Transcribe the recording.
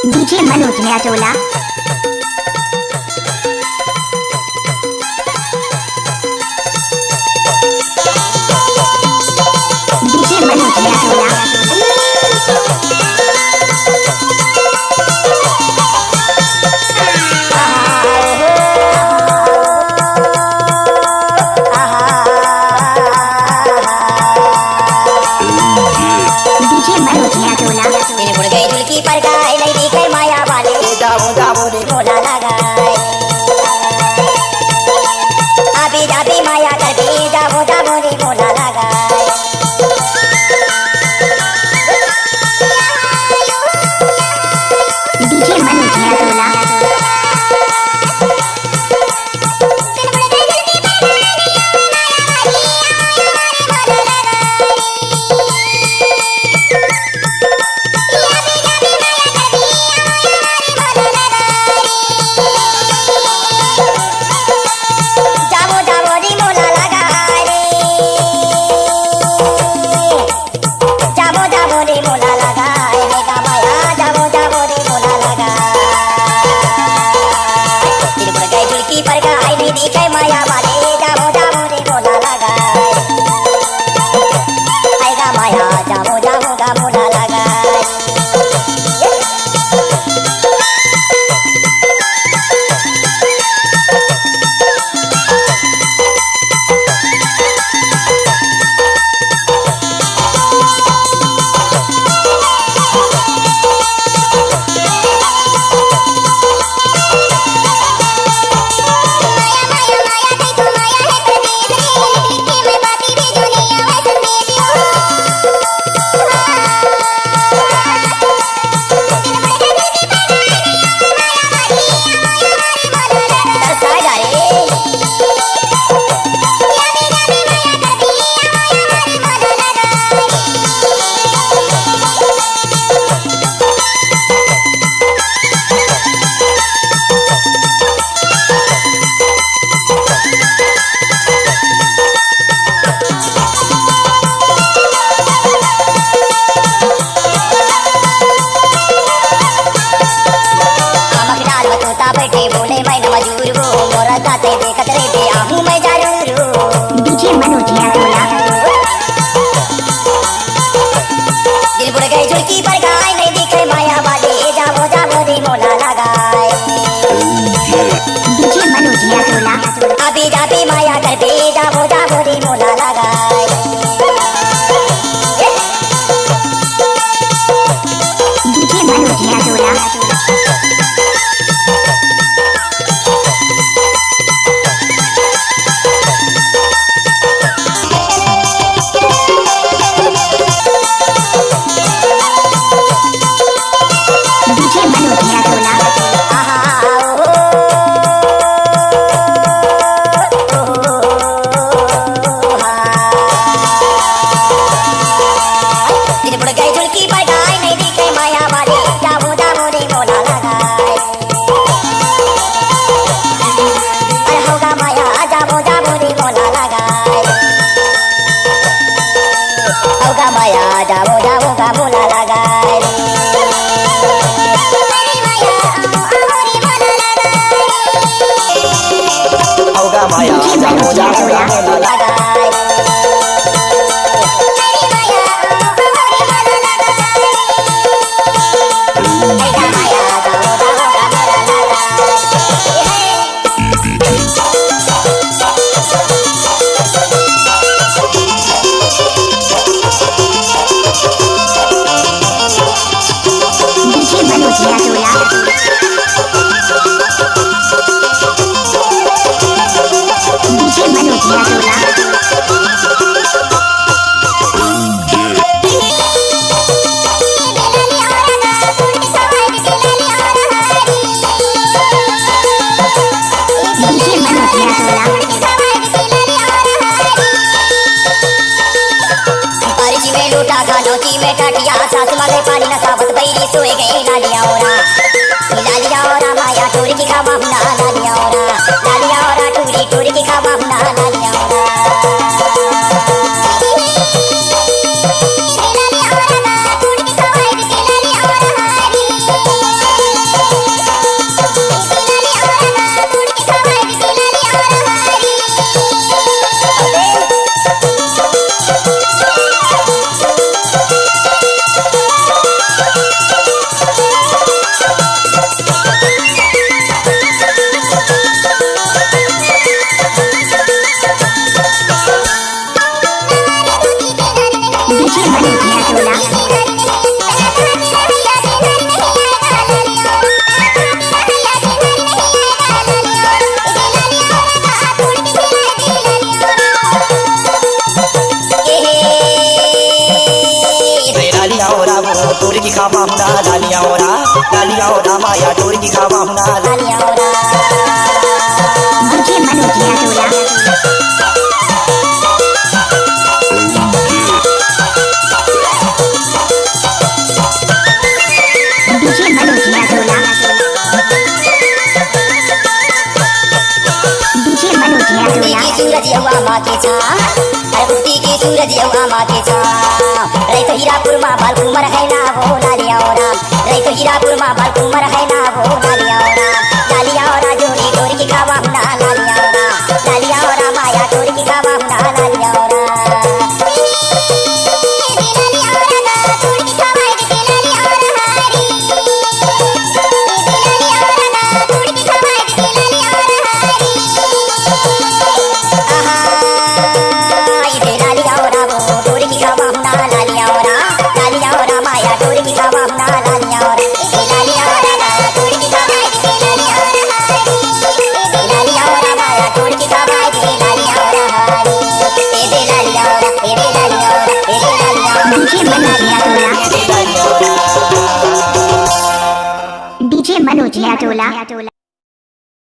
DJ Manoj नया टोला। DJ Manoj नया टोला। पर गाय नहीं दिखे माया वाले जाओ जाओ रे भोला लगाए अभी जाबी माया कर भी जाओ जाओ रे भोला लगाए डीजे मनोज नया टोला। दिखे माया वाले जाओ जाओ रे भोला लगाए आएगा माया जाओ जाओ गा भोला लगाए बैठे बोले मैं मजूर वो मोरा जाते देखत रहे दे आहूं मैं जरूर डीजे मनोज नया टोला। दिल बुड़ गई झुलकी पर गाय नहीं दिखे माया वाले जाओ जाओ रे भोला लगाए डीजे मनोज नया टोला। अभी जाबी माया कर भी जाओ जाओ रे भोला लगाए डीजे मनोज नया टोला। डीजे मनोज नया टोला। दिल बुड़ गई झुलकी पर गाय नहीं दिखे माया वाले जाओ जाओ रे भोला लगाए अरे होगा माया जाओ जाओ रे भोला लगाए होगा माया जाओ जाओ गा भोला लगाए होगा माया जाओ जाओ गा भोला लगाए डीजे मनोज नया टोला। डीजे मनोज नया टोला। डीजे मनोज नया टोला। बारिश में लूटा गानोची में टाटिया सास मांगे पानी न सावत बैरी सोए गए लालिया ओरा माया टूरी की खावा हुना लालिया ओरा टूरी की खावा हुना लालिया ओरा हुना लालिया ओरा माया टोर की खावा हुना लालिया ओरा डीजे मनोज यादोला डीजे मनोज यादोला डीजे मनोज यादोला की सूरज यवा माँ के छा अरे उठती की सूरज यवा माँ के छा रे तो हीरापुर माँ बाल कुमर है ना वो लालिया ओरा रे तो हीरापुर माँ बाल कुमर है ना वो लालिया ओरा जोड़ी टोर की खावा हुना लालिया ओरा माया टोर की खावा हुना लालिया ओरा डीजे मनोज यादोला